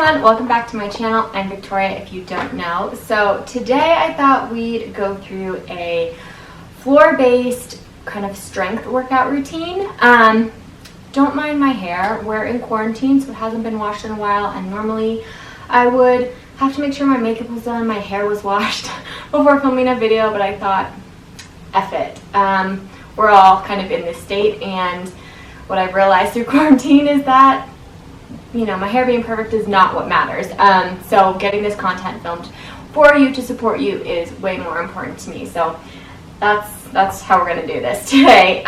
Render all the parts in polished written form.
everyone, welcome back to my channel. I'm Victoria if you don't know. So today I thought we'd go through a floor-based kind of strength workout routine. Don't mind my hair. We're in quarantine, so it hasn't been washed in a while, and normally I would have to make sure my makeup was done, my hair was washed before filming a video, but I thought, F it. We're all kind of in this state, and what I've realized through quarantine is that, you know, my hair being perfect is not what matters. So getting this content filmed for you to support you is way more important to me. So that's how we're gonna do this today.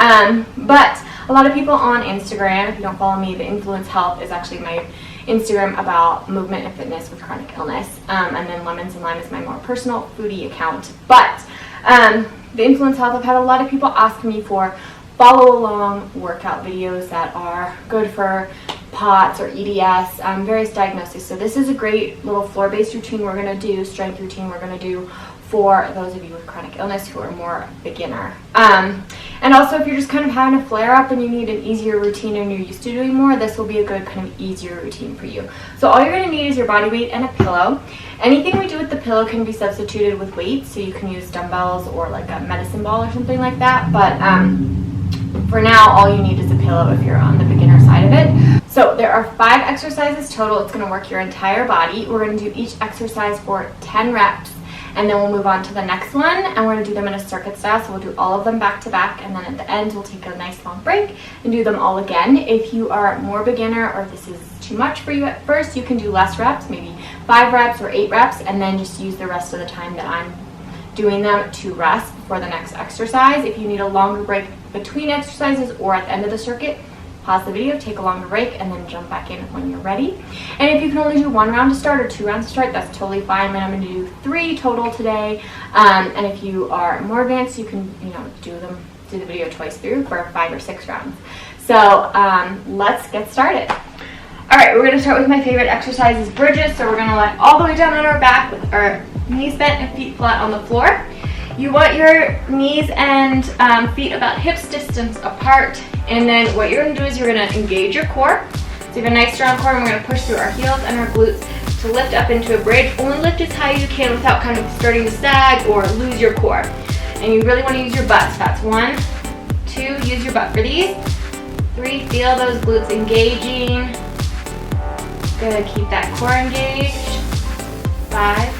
But a lot of people on Instagram, if you don't follow me, the Influence Health is actually my Instagram about movement and fitness with chronic illness. And then Lemons and Lime is my more personal foodie account. But the Influence Health, I've had a lot of people asking me for follow along workout videos that are good for POTS or EDS, various diagnoses. So this is a great little floor-based routine we're going to do, strength routine we're going to do for those of you with chronic illness who are more beginner. And also if you're just kind of having a flare-up and you need an easier routine and you're used to doing more, this will be a good kind of easier routine for you. So all you're going to need is your body weight and a pillow. Anything we do with the pillow can be substituted with weights, so you can use dumbbells or like a medicine ball or something like that. But for now, all you need is a pillow if you're on the beginner side of it. So there are 5 exercises total. It's going to work your entire body. We're going to do each exercise for 10 reps, and then we'll move on to the next one, and we're going to do them in a circuit style. So we'll do all of them back to back, and then at the end, we'll take a nice long break and do them all again. If you are more beginner or if this is too much for you at first, you can do less reps, maybe 5 reps or 8 reps, and then just use the rest of the time that I'm doing them to rest before the next exercise. If you need a longer break between exercises or at the end of the circuit, pause the video, take a longer break, and then jump back in when you're ready. And if you can only do 1 round to start or 2 rounds to start, that's totally fine. And I'm going to do 3 total today. And if you are more advanced, you can, do the video twice through for 5 or 6 rounds. So let's get started. All right, we're going to start with my favorite exercise is bridges. So we're going to lie all the way down on our back with our knees bent and feet flat on the floor. You want your knees and feet about hips distance apart. And then what you're going to do is you're going to engage your core. So you have a nice strong core, and we're going to push through our heels and our glutes to lift up into a bridge. Only lift as high as you can without kind of starting to sag or lose your core. And you really want to use your butt. So that's 1, 2, use your butt for these. 3, feel those glutes engaging. Good, keep that core engaged. 5,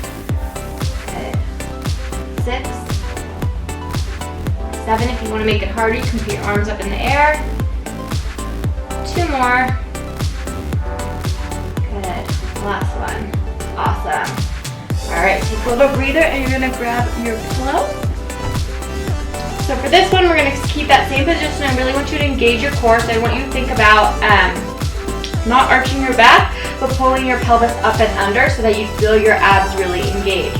6, 7, if you want to make it harder, you can put your arms up in the air. 2 more. Good. Last one. Awesome. Alright, take a little breather and you're going to grab your pillow. So for this one, we're going to keep that same position. I really want you to engage your core. So I want you to think about not arching your back, but pulling your pelvis up and under so that you feel your abs really engaged.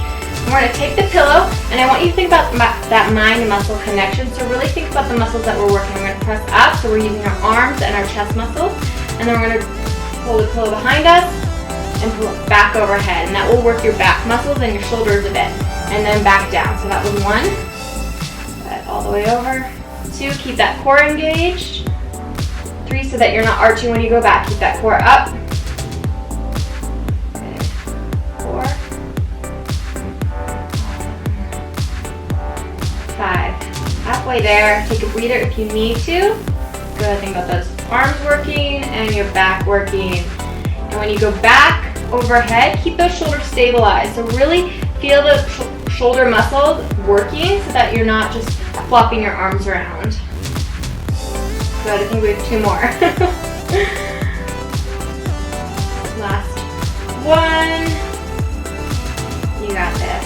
We're going to take the pillow, and I want you to think about that mind-muscle connection. So really think about the muscles that we're working. We're going to press up, so we're using our arms and our chest muscles. And then we're going to pull the pillow behind us and pull it back overhead. And that will work your back muscles and your shoulders a bit. And then back down. So that was 1. All the way over. 2, keep that core engaged. 3, so that you're not arching when you go back. Keep that core up. 5. Halfway there. Take a breather if you need to. Good. Think about those arms working and your back working. And when you go back overhead, keep those shoulders stabilized. So really feel the shoulder muscles working so that you're not just flopping your arms around. Good. I think we have 2 more. Last 1. You got this.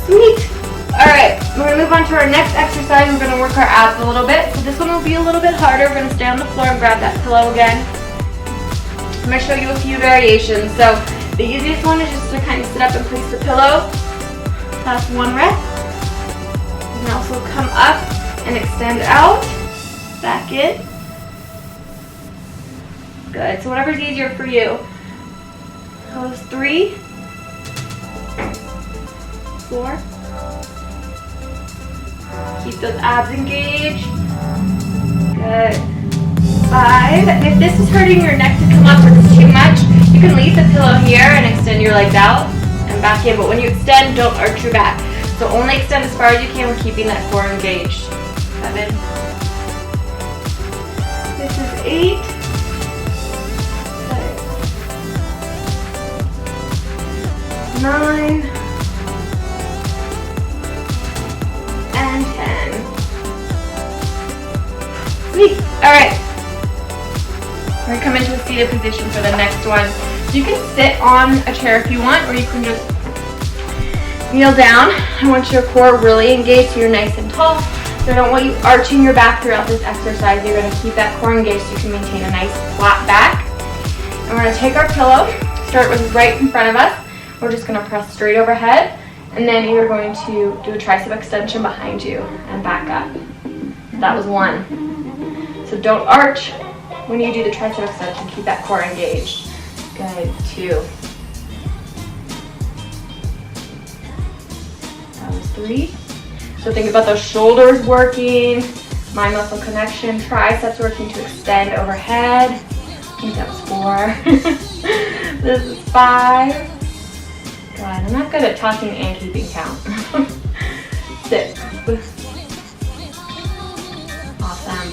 Sweet! Alright, we're going to move on to our next exercise. We're going to work our abs a little bit. So this one will be a little bit harder. We're going to stay on the floor and grab that pillow again. I'm going to show you a few variations. So the easiest one is just to kind of sit up and place the pillow. That's 1 rep. You can also come up and extend out. Back in. Good. So whatever's easier for you. That was 3. 4. Keep those abs engaged. Good. 5. If this is hurting your neck to come up or it's too much, you can leave the pillow here and extend your legs out and back in. But when you extend, don't arch your back. So only extend as far as you can. We're keeping that core engaged. 7. This is 8. 9. And 10. Sweet. All right. We're going to come into a seated position for the next one. So you can sit on a chair if you want, or you can just kneel down. I want your core really engaged so you're nice and tall. So I don't want you arching your back throughout this exercise. You're going to keep that core engaged so you can maintain a nice flat back. And we're going to take our pillow, start with right in front of us. We're just going to press straight overhead, and then you're going to do a tricep extension behind you and back up. That was 1. So don't arch when you do the tricep extension. Keep that core engaged. Good. 2. That was 3. So think about those shoulders working, mind muscle connection, triceps working to extend overhead. I think that was 4. This is 5. God, I'm not good at talking and keeping count. 6. Awesome.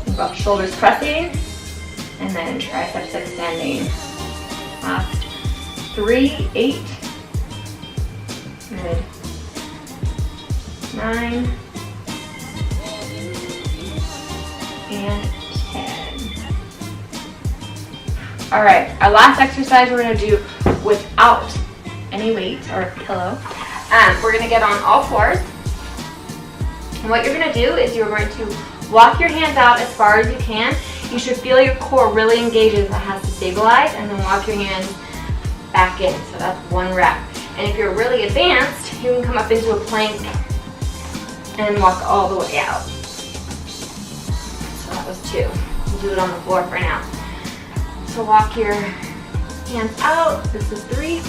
Think about shoulders pressing and then triceps extending. Last 3, 8. Good. 9. And 10. All right, our last exercise we're going to do without any weight or a pillow. We're going to get on all fours. And what you're going to do is you're going to walk your hands out as far as you can. You should feel your core really engage as it has to stabilize, and then walk your hands back in. So that's 1 rep. And if you're really advanced, you can come up into a plank and walk all the way out. So that was 2. We'll do it on the floor for now. So walk your hands out. This is 3.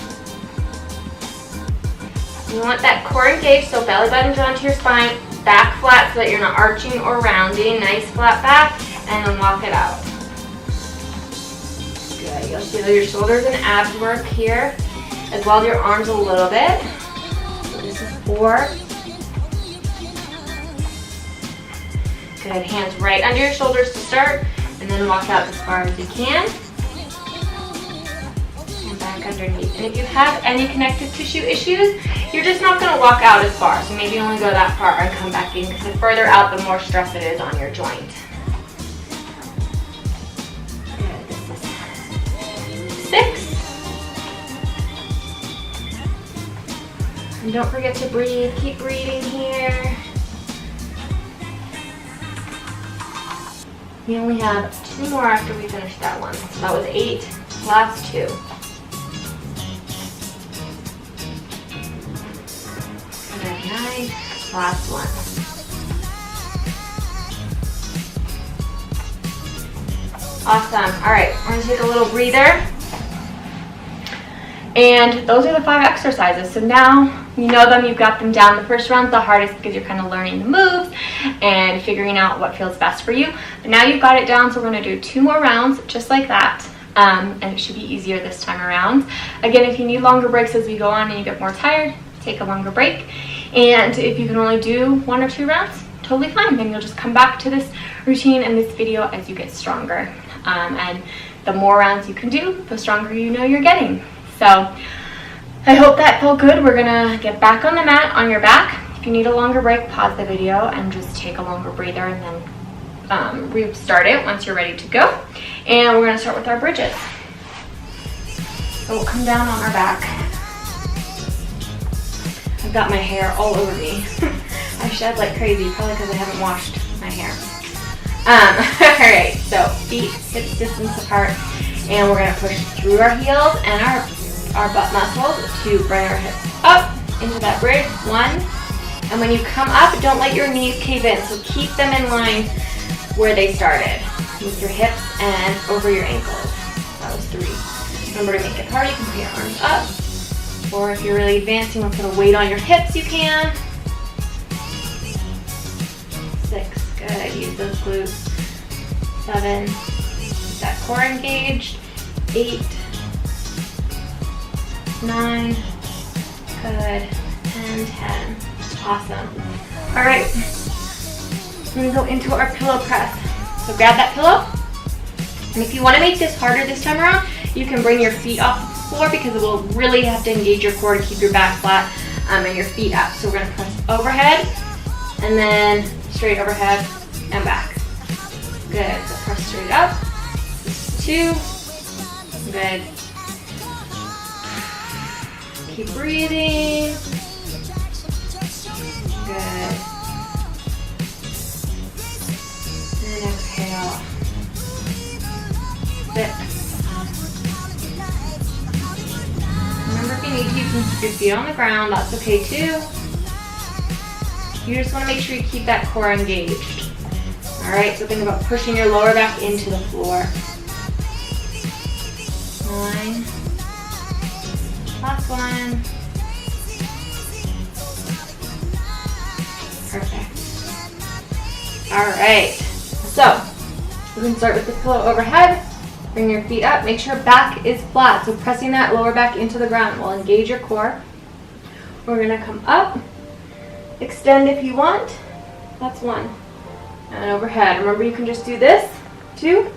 You want that core engaged, so belly button drawn to your spine, back flat so that you're not arching or rounding. Nice flat back, and then walk it out. Good. You'll feel your shoulders and abs work here, as well as your arms a little bit. So this is 4. Good. Hands right under your shoulders to start, and then walk out as far as you can. And back underneath. And if you have any connective tissue issues, you're just not going to walk out as far. So maybe only go that far and come back in, because the further out, the more stress it is on your joint. Good. This is 6. And don't forget to breathe. Keep breathing here. We only have 2 more after we finish that one. So that was 8. Last 2. And then 9. Last 1. Awesome. All right, we're going to take a little breather. And those are the 5 exercises. So now you know them, you've got them down. The first round's the hardest because you're kind of learning the moves and figuring out what feels best for you. But now you've got it down, so we're going to do 2 more rounds just like that. And it should be easier this time around. Again, if you need longer breaks as we go on and you get more tired, take a longer break. And if you can only do 1 or 2 rounds, totally fine. Then you'll just come back to this routine and this video as you get stronger. And the more rounds you can do, the stronger you know you're getting. So I hope that felt good. We're gonna get back on the mat on your back. If you need a longer break, pause the video and just take a longer breather and then restart it once you're ready to go. And we're gonna start with our bridges. So we'll come down on our back. I've got my hair all over me. I shed like crazy, probably because I haven't washed my hair. All right, so feet hips distance apart, and we're gonna push through our heels and our butt muscles to bring our hips up into that bridge. 1, and when you come up, don't let your knees cave in, so keep them in line where they started, with your hips and over your ankles. That was 3. Remember to make it hard, you can put your arms up, or if you're really advanced, you want to put a weight on your hips, you can. 6, good, use those glutes. 7, keep that core engaged, 8, 9, good, and 10. Awesome. All right, we're gonna go into our pillow press. So grab that pillow, and if you wanna make this harder this time around, you can bring your feet off the floor because it will really have to engage your core to keep your back flat and your feet up. So we're gonna press overhead, and then straight overhead and back. Good, so press straight up. 2, good. Keep breathing. Good. And exhale. 6. Remember, if you need to, you can keep your feet on the ground. That's okay too. You just want to make sure you keep that core engaged. All right, so think about pushing your lower back into the floor. 9. Last one. Perfect. All right, so we can start with the pillow overhead. Bring your feet up. Make sure back is flat. So pressing that lower back into the ground will engage your core. We're gonna come up. Extend if you want. That's 1. And overhead. Remember, you can just do this. 2.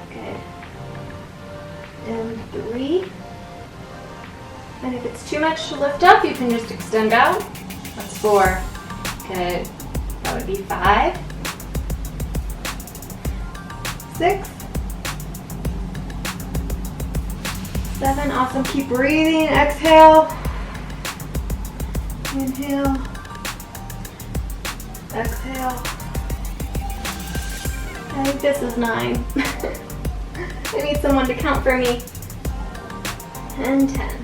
Good. And 3. And if it's too much to lift up, you can just extend out. That's 4. Good. That would be 5. 6. 7. Awesome. Keep breathing. Exhale. Inhale. Exhale. I think this is 9. I need someone to count for me. And 10.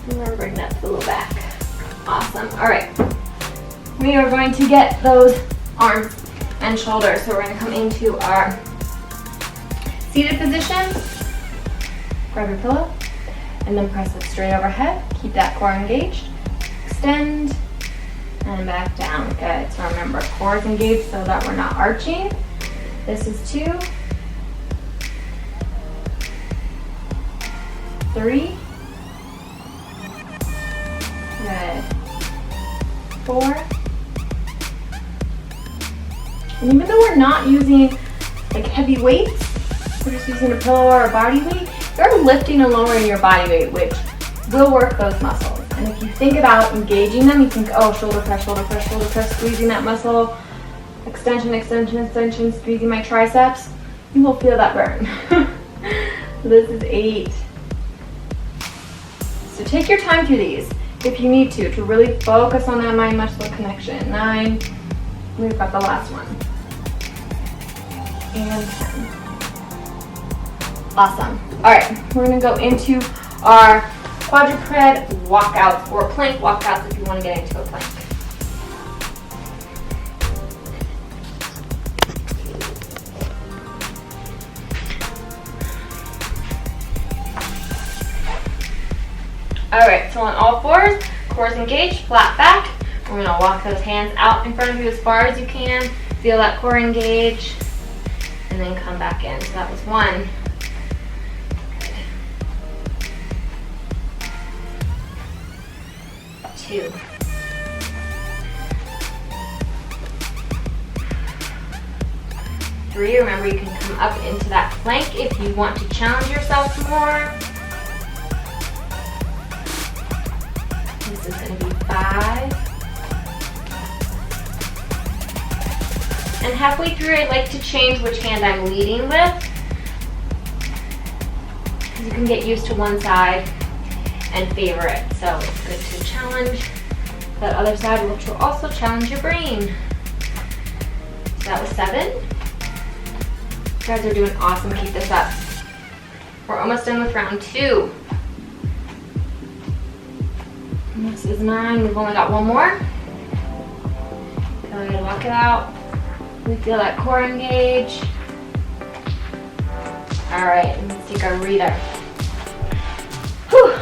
And we're bring that to the low back. Awesome. All right. We are going to get those arms and shoulders. So we're going to come into our seated position. Grab your pillow and then press it straight overhead. Keep that core engaged. Extend and back down. Good. So remember, core is engaged so that we're not arching. This is 2, 3, good, 4, and even though we're not using like heavy weights, we're just using a pillow or a body weight, you're lifting and lowering your body weight, which will work those muscles. And if you think about engaging them, you think, oh, shoulder press, shoulder press, shoulder press, squeezing that muscle, extension, extension, extension, squeezing my triceps, you will feel that burn. So this is 8. So take your time through these if you need to really focus on that mind-muscle connection. 9, we've got the last one. And 10. Awesome. All right, we're gonna go into our quadruped walkouts or plank walkouts if you want to get into a plank. All right, so on all fours, core engaged, flat back. We're gonna walk those hands out in front of you as far as you can. Feel that core engage, and then come back in. So that was 1. 2. 3, remember you can come up into that plank if you want to challenge yourself more. This is going to be 5. And halfway through, I'd like to change which hand I'm leading with. You can get used to one side and favor it. So it's good to challenge that other side, which will also challenge your brain. So that was 7. You guys are doing awesome. Keep this up. We're almost done with round 2. And this is 9. We've only got one more. Go ahead and walk it out. We feel that core engage. All right, let's take our breather. Whew.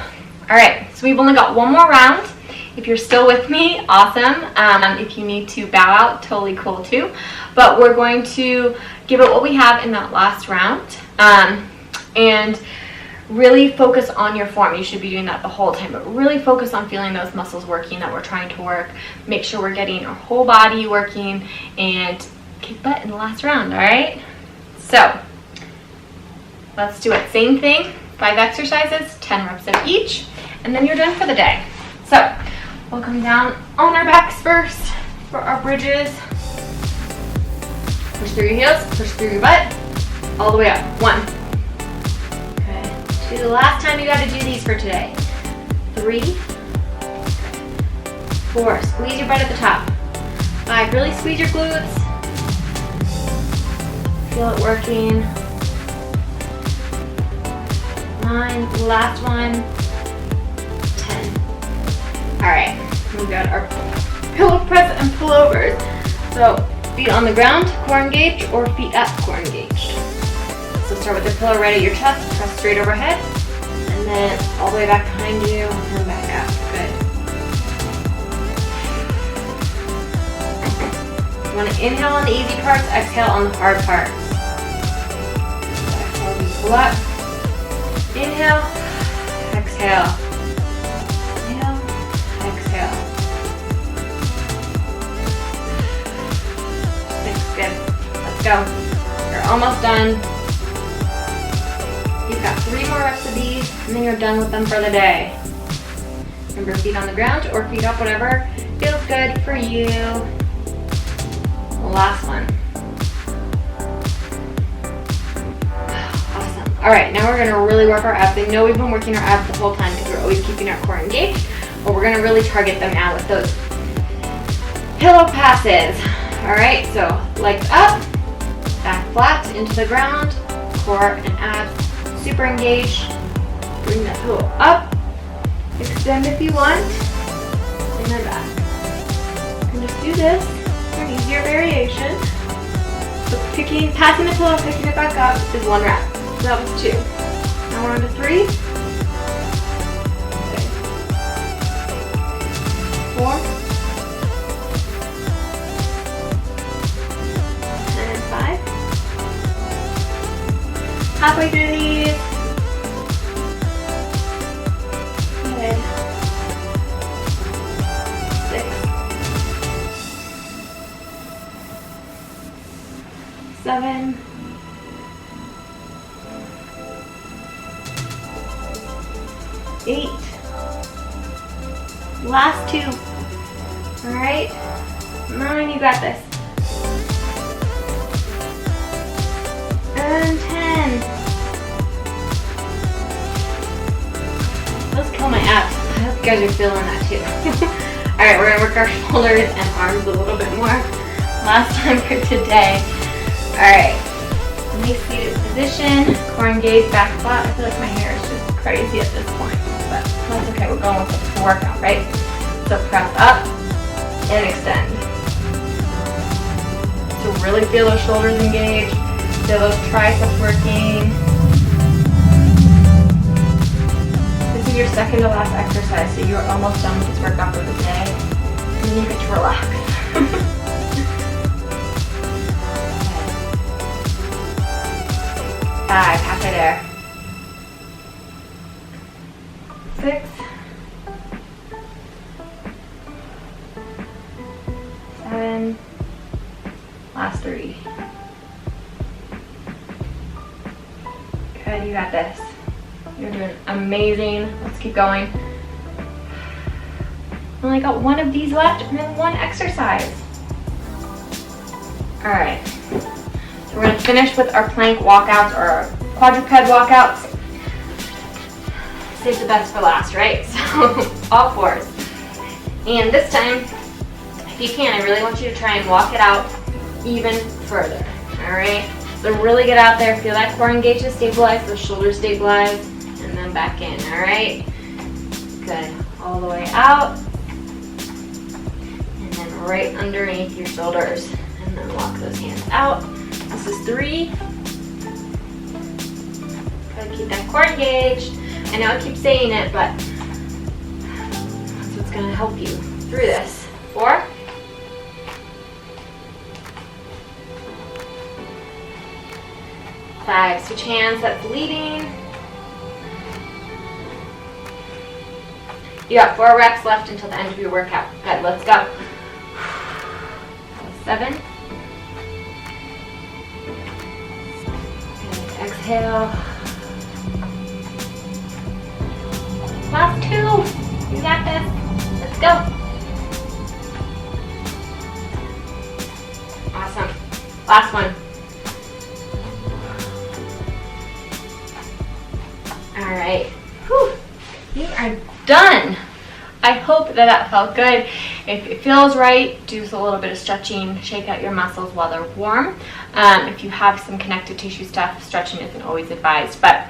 All right, so we've only got one more round. If you're still with me, awesome. If you need to bow out, totally cool too. But we're going to give it what we have in that last round. And really focus on your form. You should be doing that the whole time, but really focus on feeling those muscles working that we're trying to work. Make sure we're getting our whole body working and kick butt in the last round, all right? So let's do it. Same thing, 5 exercises, 10 reps of each, and then you're done for the day. So we'll come down on our backs first for our bridges. Push through your heels, push through your butt, all the way up. 1. Okay. 2, the last time you got to do these for today. 3. 4, squeeze your butt at the top. 5, really squeeze your glutes. Feel it working. 9, last one. 10. All right, we've got our pillow press and pullovers. So feet on the ground, core engaged, or feet up, core engaged. So start with the pillow right at your chest, press straight overhead, and then all the way back behind you, and back out. Good. You want to inhale on the easy parts, exhale on the hard parts. Exhale, we pull up. Inhale, exhale. Inhale, exhale. 6, good. Let's go. You're almost done. You've got 3 more reps of these, and then you're done with them for the day. Remember, feet on the ground or feet up, whatever feels good for you. Last one. Awesome. All right, now we're gonna really work our abs. I know we've been working our abs the whole time because we're always keeping our core engaged, but we're gonna really target them now with those pillow passes. All right, so legs up, back flat into the ground, core and abs super engaged. Bring that pillow up, extend if you want, and then back. And just do this for an easier variation. So passing the pillow, picking it back up is 1 rep. So that was 2. Now we're on to 3. Okay. 4. And 5. Halfway through these. Good. 6. 7. 8. Last 2. All right. 9, you got this. And 10. Those kill my abs. I hope you guys are feeling that too. All right, we're gonna work our shoulders and arms a little bit more. Last time for today. All right. Nice seated position. Core engaged, back flat. I feel like my hair is just crazy at this point, but that's okay. We're going with the workout, right? So press up and extend. So really feel those shoulders engaged. Feel those triceps working. This is your second to last exercise, so you're almost done with this workout for the day. And then you get to relax. 5, halfway there. 6. 7. Last 3. Good, you got this. You're doing amazing. Let's keep going. Only got 1 of these left and then 1 exercise. All right. So we're gonna finish with our plank walkouts or our quadruped walkouts. Save the best for last, right? So all 4s. And this time, if you can, I really want you to try and walk it out even further, all right? So really get out there, feel that core engaged and stabilize, those shoulders stabilize, and then back in, all right? Good, all the way out, and then right underneath your shoulders, and then walk those hands out. This is 3. Gotta keep that core engaged. I know I keep saying it, but that's what's gonna help you through this. 4, 5, switch hands, that's leading. You got 4 reps left until the end of your workout. Good, let's go. 7. And exhale. Last 2. You got this. Let's go. Awesome. Last one. All right. Whew. You are done. I hope that felt good. If it feels right, do a little bit of stretching, shake out your muscles while they're warm. If you have some connective tissue stuff, stretching isn't always advised, but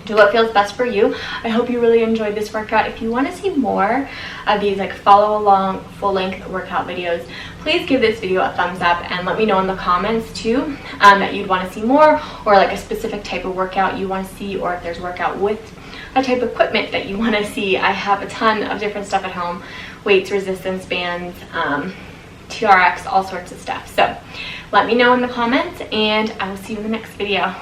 do what feels best for you. I hope you really enjoyed this workout. If you want to see more of these like follow along full-length workout videos, please give this video a thumbs up and let me know in the comments too that you'd want to see more, or like a specific type of workout you want to see, or if there's workout with a type of equipment that you want to see. I have a ton of different stuff at home: weights, resistance bands, TRX, all sorts of stuff. So let me know in the comments, and I will see you in the next video.